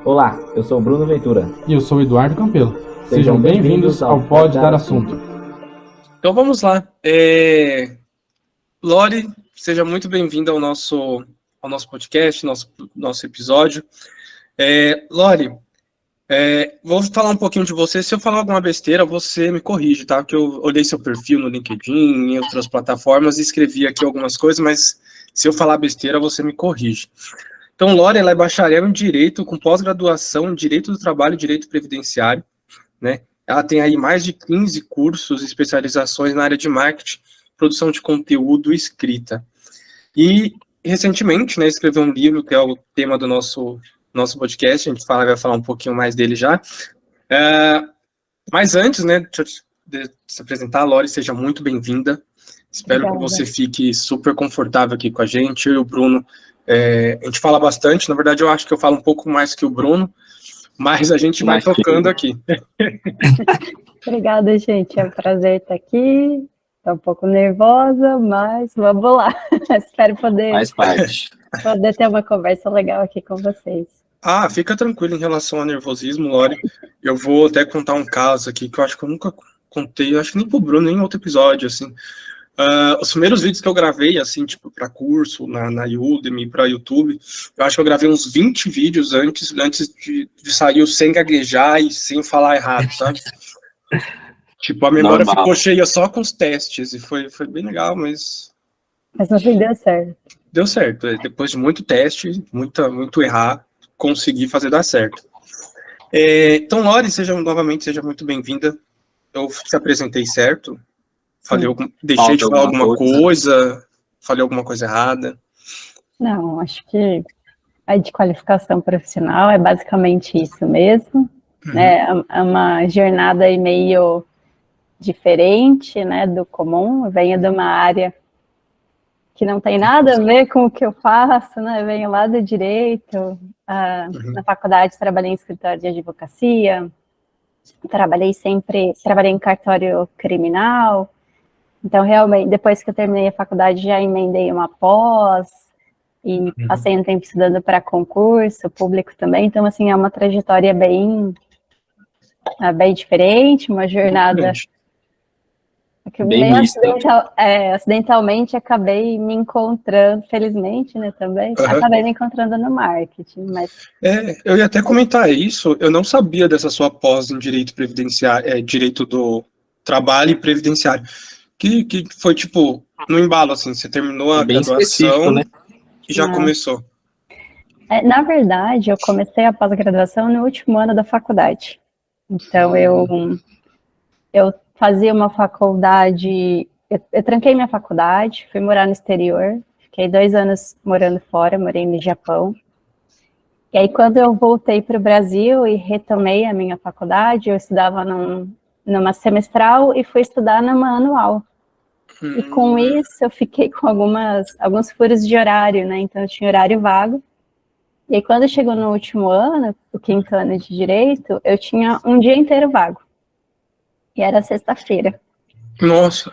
Olá, eu sou o Bruno Ventura. E eu sou o Eduardo Campelo. Sejam bem-vindos ao Pode Dar Assunto. Então vamos lá. Lori, seja muito bem-vinda ao nosso podcast, nosso episódio. Lori, vou falar um pouquinho de você. Se eu falar alguma besteira, você me corrige, tá? Porque eu olhei seu perfil no LinkedIn, em outras plataformas, e escrevi aqui algumas coisas, mas se eu falar besteira, você me corrige. Então, Lori, ela é bacharel em Direito, com pós-graduação em Direito do Trabalho e Direito Previdenciário, né? Ela tem aí mais de 15 cursos e especializações na área de marketing, produção de conteúdo e escrita. E, recentemente, né, escreveu um livro, que é o tema do nosso podcast, a gente vai falar um pouquinho mais dele já. Mas antes, né, deixa eu se apresentar, Lori, seja muito bem-vinda. Espero que você fique super confortável aqui com a gente. Eu e o Bruno, a gente fala bastante, na verdade eu acho que eu falo um pouco mais que o Bruno, mas a gente vai tocando aqui. Obrigada, gente. É um prazer estar aqui. Estou um pouco nervosa, mas vamos lá. Espero poder ter uma conversa legal aqui com vocês. Fica tranquilo em relação ao nervosismo, Lori. Eu vou até contar um caso aqui que eu acho que eu nunca contei, acho que nem pro Bruno, nem em outro episódio, assim. Os primeiros vídeos que eu gravei, assim, tipo, para curso, na Udemy, para YouTube, eu acho que eu gravei uns 20 vídeos antes de sair sem gaguejar e sem falar errado, sabe? Tipo, a memória ficou cheia só com os testes, e foi bem legal, mas... Mas no fim deu certo. Deu certo. Depois de muito teste, muito errar, consegui fazer dar certo. Então, Lori, seja muito bem-vinda. Eu te apresentei certo? Deixei de falar alguma coisa? Falei alguma coisa errada? Não, acho que a de qualificação profissional é basicamente isso mesmo. Né? É uma jornada aí meio diferente, né, do comum. Eu venho de uma área que não tem nada a ver com o que eu faço, né? Eu venho lá do direito. Na faculdade trabalhei em escritório de advocacia, trabalhei em cartório criminal. Então, realmente, depois que eu terminei a faculdade, já emendei uma pós e passei um tempo estudando para concurso público também. Então, assim, é uma trajetória bem diferente, uma jornada que bem acidentalmente acabei me encontrando, felizmente, né, também, acabei me encontrando no marketing, mas... Eu ia até comentar isso, eu não sabia dessa sua pós em direito previdenciário, direito do trabalho e previdenciário, que foi, tipo, no embalo, assim, você terminou a graduação, né? E já começou. Na verdade, eu comecei a pós-graduação no último ano da faculdade. Então, eu fazia uma faculdade, eu tranquei minha faculdade, fui morar no exterior, fiquei 2 anos morando fora, morei no Japão. E aí, quando eu voltei para o Brasil e retomei a minha faculdade, eu estudava numa semestral e fui estudar numa anual. E com isso, eu fiquei com alguns furos de horário, né? Então, eu tinha horário vago. E aí, quando chegou no último ano, o 5º ano de Direito, eu tinha um dia inteiro vago. E era sexta-feira. Nossa!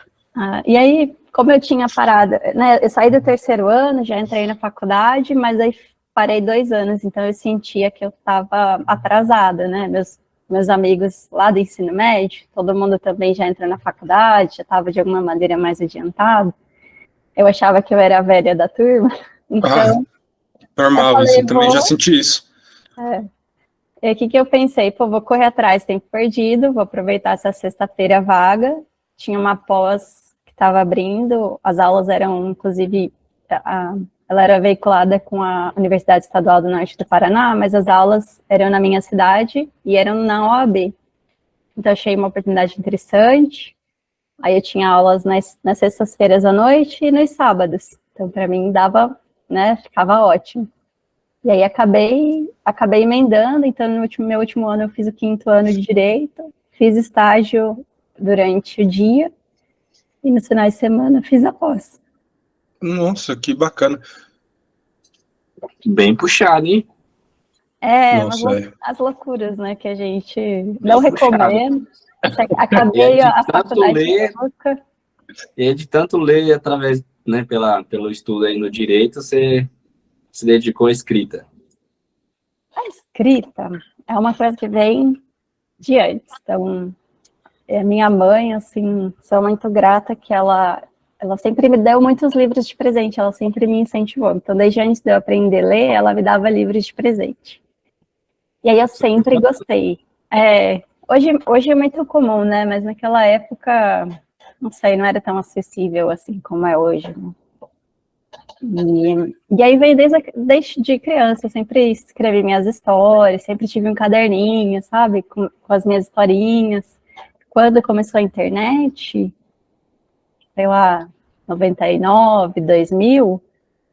E aí, como eu tinha parado, né? Eu saí do 3º ano, já entrei na faculdade, mas aí parei 2 anos, então eu sentia que eu estava atrasada, né? Meus amigos lá do ensino médio, todo mundo também já entrou na faculdade, já estava de alguma maneira mais adiantado. Eu achava que eu era a velha da turma, então... normal, falei, também já senti isso. E o que eu pensei? Vou correr atrás, tempo perdido, vou aproveitar essa sexta-feira vaga. Tinha uma pós que estava abrindo, as aulas eram, inclusive, ela era veiculada com a Universidade Estadual do Norte do Paraná, mas as aulas eram na minha cidade e eram na OAB. Então, achei uma oportunidade interessante. Aí eu tinha aulas nas sextas-feiras à noite e nos sábados. Então, para mim, dava, né, ficava ótimo. E aí acabei emendando, então no meu último ano eu fiz o 5º ano de Direito, fiz estágio durante o dia, e nos finais de semana fiz a pós. Nossa, que bacana. Bem puxado, hein? As loucuras, né, que a gente não recomenda. Acabei a faculdade louca. E de tanto ler através, né, pelo estudo aí no Direito, você se dedicou à escrita. A escrita é uma coisa que vem de antes. Então, minha mãe, assim, sou muito grata que ela sempre me deu muitos livros de presente, ela sempre me incentivou. Então, desde antes de eu aprender a ler, ela me dava livros de presente. E aí eu sempre gostei. Hoje é muito comum, né? Mas naquela época, não sei, não era tão acessível assim como é hoje, né? E aí veio desde criança, eu sempre escrevi minhas histórias, sempre tive um caderninho, sabe, com as minhas historinhas. Quando começou a internet, sei lá, 99, 2000,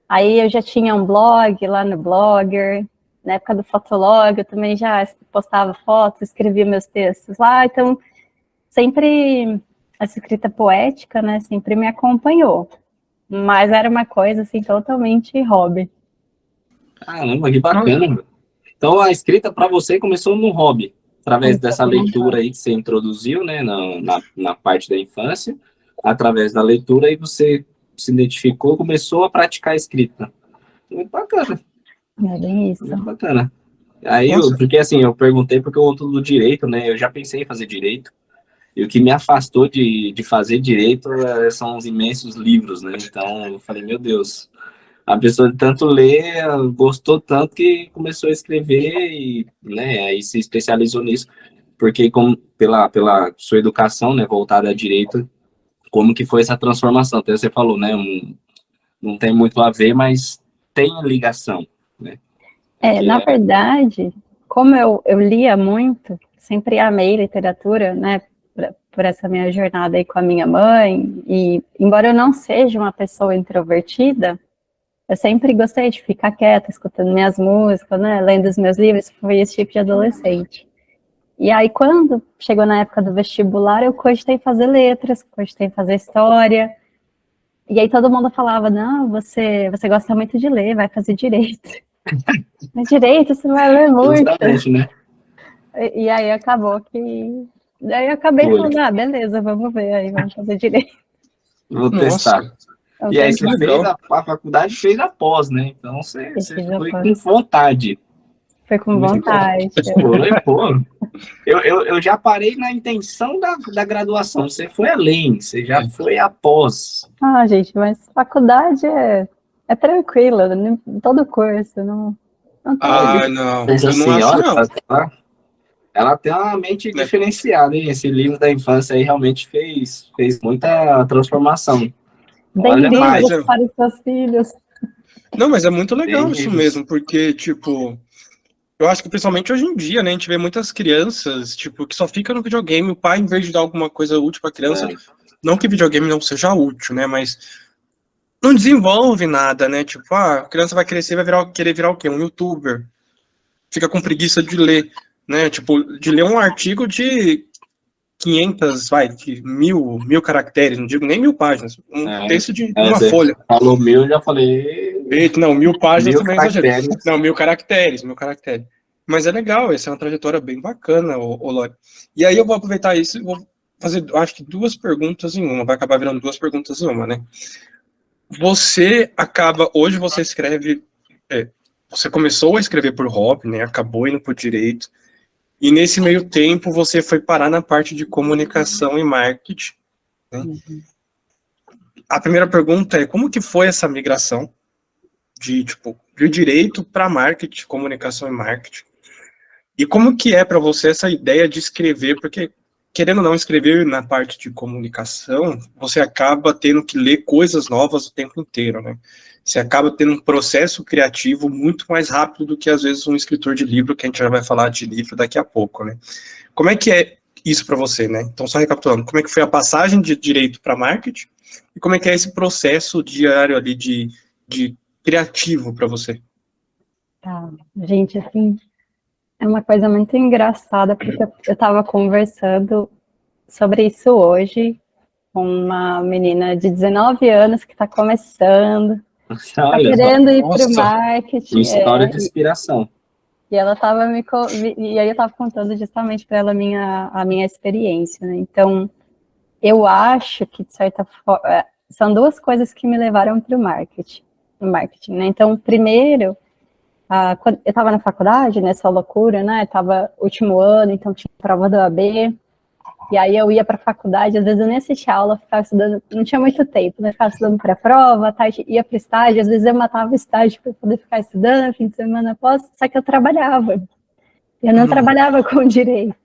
aí eu já tinha um blog lá no Blogger, na época do Fotolog eu também já postava fotos, escrevia meus textos lá, então sempre essa escrita poética, né, sempre me acompanhou. Mas era uma coisa, assim, totalmente hobby. Caramba, que bacana. Então, a escrita para você começou no hobby, através dessa leitura aí que você introduziu, né, na parte da infância. Através da leitura aí você se identificou, começou a praticar a escrita. Muito bacana. É bem isso. Muito bacana. Aí, porque assim, eu perguntei porque eu ando do direito, né, eu já pensei em fazer direito. E o que me afastou de fazer direito são os imensos livros, né? Então, eu falei, meu Deus, a pessoa de tanto ler, gostou tanto que começou a escrever e, né, aí se especializou nisso. Porque pela sua educação, né, voltada a direito, como que foi essa transformação? Até você falou, né, não tem muito a ver, mas tem ligação, né? Na verdade, como eu lia muito, sempre amei literatura, né, por essa minha jornada aí com a minha mãe, e embora eu não seja uma pessoa introvertida, eu sempre gostei de ficar quieta, escutando minhas músicas, né, lendo os meus livros, fui esse tipo de adolescente. E aí, quando chegou na época do vestibular, eu cogitei fazer letras, cogitei fazer história, e aí todo mundo falava, não, você gosta muito de ler, vai fazer direito. Mas direito, você vai ler muito. Justamente, né? E aí acabou que... Daí eu acabei falando, beleza, vamos ver aí, vamos fazer direito. Vou testar. E aí você fez a faculdade, fez a pós, né? Então você foi com vontade. Foi com vontade. Pô, eu já parei na intenção da graduação. Você foi além, você já foi após. Ah, gente, mas faculdade é tranquila, todo curso, não tem. Não. Mas Eu assim, não acho, olha, não. ela tem uma mente diferenciada, hein? Esse livro da infância aí realmente fez muita transformação. Bem livros para os seus filhos. Não, mas é muito legal isso mesmo, porque, tipo, eu acho que principalmente hoje em dia, né, a gente vê muitas crianças, tipo, que só fica no videogame, o pai, em vez de dar alguma coisa útil pra criança, não que videogame não seja útil, né, mas não desenvolve nada, né, tipo, a criança vai crescer e vai querer virar o quê? Um youtuber. Fica com preguiça de ler, né, tipo, de ler um artigo de 500, mil caracteres, não digo nem 1000 páginas, texto de uma folha. Falou 1000, eu já falei... Eita, não, 1000 páginas 1000 também exagero. Não, 1000 caracteres. Mas é legal, essa é uma trajetória bem bacana, Lori. E aí eu vou aproveitar isso e vou fazer, acho que 2 perguntas em uma, vai acabar virando 2 perguntas em uma, né? Hoje você escreve, você começou a escrever por hobby, né, acabou indo por direito, e nesse meio tempo você foi parar na parte de comunicação e marketing, né? A primeira pergunta é, como que foi essa migração de direito para marketing, comunicação e marketing? E como que é para você essa ideia de escrever? Porque, querendo ou não escrever na parte de comunicação, você acaba tendo que ler coisas novas o tempo inteiro, né? Você acaba tendo um processo criativo muito mais rápido do que, às vezes, um escritor de livro, que a gente já vai falar de livro daqui a pouco, né? Como é que é isso para você, né? Então, só recapitulando, como é que foi a passagem de direito para marketing? E como é que é esse processo diário ali de criativo para você? Tá, gente, assim, é uma coisa muito engraçada, porque eu estava conversando sobre isso hoje com uma menina de 19 anos que está começando, está querendo ir para o marketing. História de inspiração. E ela estava e aí eu estava contando justamente para ela a minha experiência, né? Então, eu acho que, de certa forma, são 2 coisas que me levaram para o marketing, né? Então, primeiro, quando eu estava na faculdade, nessa loucura, né? Estava último ano, então tinha prova da OAB. E aí eu ia para a faculdade, às vezes eu nem assistia aula, ficava estudando, não tinha muito tempo, né? Ficava estudando para a prova, tarde, ia para o estágio, às vezes eu matava o estágio para poder ficar estudando, fim de semana após, só que eu trabalhava. Eu não trabalhava com direito.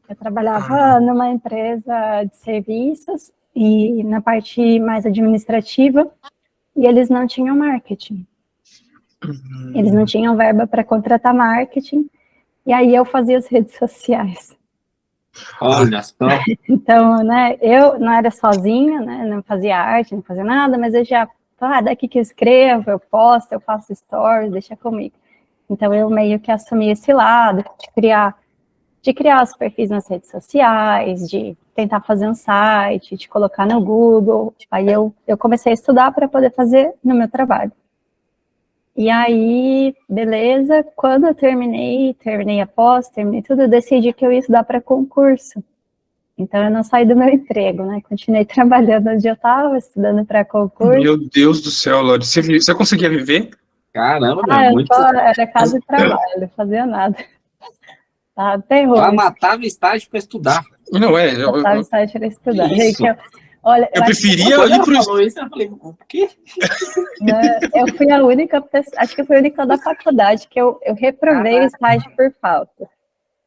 Eu trabalhava numa empresa de serviços e na parte mais administrativa, e eles não tinham marketing. Eles não tinham verba para contratar marketing, e aí eu fazia as redes sociais. Olha só. Então, né, eu não era sozinha, né, não fazia arte, não fazia nada, mas eu já, daqui que eu escrevo, eu posto, eu faço stories, deixa comigo. Então, eu meio que assumi esse lado de criar os perfis nas redes sociais, de tentar fazer um site, de colocar no Google. Aí eu comecei a estudar para poder fazer no meu trabalho. E aí, beleza, quando eu terminei a pós, terminei tudo, eu decidi que eu ia estudar para concurso. Então, eu não saí do meu emprego, né? Continuei trabalhando onde eu estava, estudando para concurso. Meu Deus do céu, Lore. Você conseguia viver? Caramba, muito. Era casa e trabalho, não fazia nada. Tá, terror. Ela matava estágio para estudar. Não, Matava estágio para estudar. Isso. Gente, olha, eu preferia ir pro... Isso, eu falei, o quê? Né, eu fui a única pessoa, acho que eu fui a única da faculdade que eu reprovei o estágio por falta.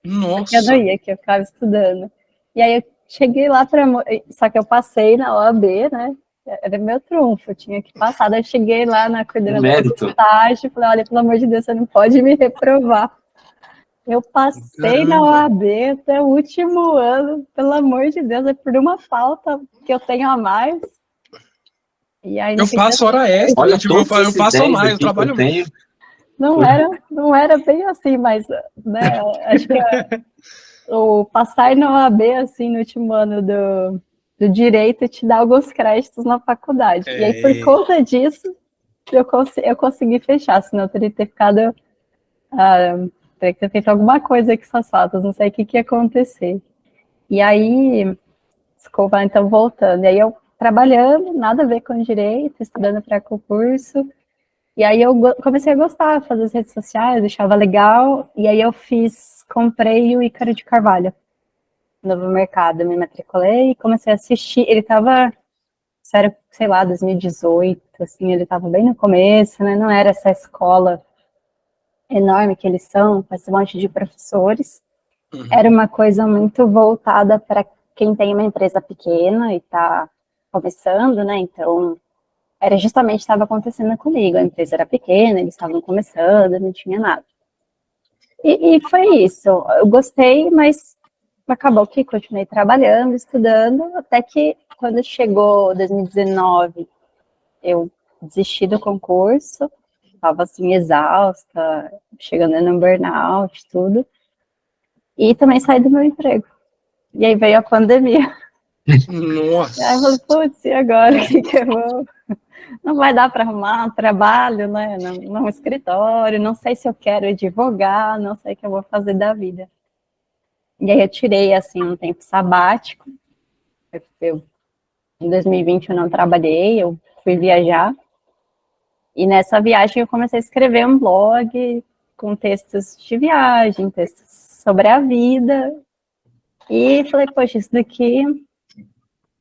Nossa. Porque eu não ia, que eu ficava estudando. E aí eu cheguei lá só que eu passei na OAB, né? Era meu trunfo, eu tinha que passar. Daí eu cheguei lá na coordenadora do estágio e falei, olha, pelo amor de Deus, você não pode me reprovar. Eu passei na OAB até o último ano, pelo amor de Deus, é por uma falta que eu tenho a mais. E aí, eu faço hora extra, olha, eu faço a mais, eu trabalho mais. Não era bem assim, mas né, acho que o passar na OAB, assim, no último ano do direito, te dá alguns créditos na faculdade. E aí, por conta disso, eu consegui fechar, senão eu teria que ter ficado... teria que ter feito alguma coisa com essas faltas, não sei o que ia acontecer. E aí, desculpa, então voltando, e aí eu trabalhando, nada a ver com direito, estudando para concurso, e aí eu comecei a gostar, fazer as redes sociais, achava legal, e aí eu comprei o Ícaro de Carvalho, no Novo Mercado, me matriculei e comecei a assistir, ele tava, sério, sei lá, 2018, assim, ele tava bem no começo, né, não era essa escola enorme que eles são, com esse monte de professores, era uma coisa muito voltada para quem tem uma empresa pequena e está começando, né, então, era justamente o que estava acontecendo comigo, a empresa era pequena, eles estavam começando, não tinha nada. E foi isso, eu gostei, mas acabou que continuei trabalhando, estudando, até que quando chegou 2019, eu desisti do concurso, estava assim, exausta, chegando no burnout, tudo. E também saí do meu emprego. E aí veio a pandemia. Nossa. E aí eu falei, putz, e agora? O que eu vou... Não vai dar para arrumar um trabalho, né? Num escritório, não sei se eu quero advogar, não sei o que eu vou fazer da vida. E aí eu tirei, assim, um tempo sabático. Em 2020 eu não trabalhei, eu fui viajar. E nessa viagem eu comecei a escrever um blog com textos de viagem, textos sobre a vida. E falei, poxa, isso daqui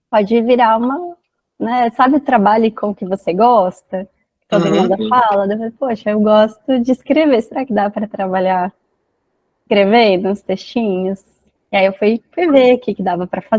pode virar uma... Né, sabe o trabalho com que você gosta? Todo mundo fala. Eu falei, poxa, eu gosto de escrever. Será que dá para trabalhar escrevendo uns textinhos? E aí eu fui ver o que dava para fazer.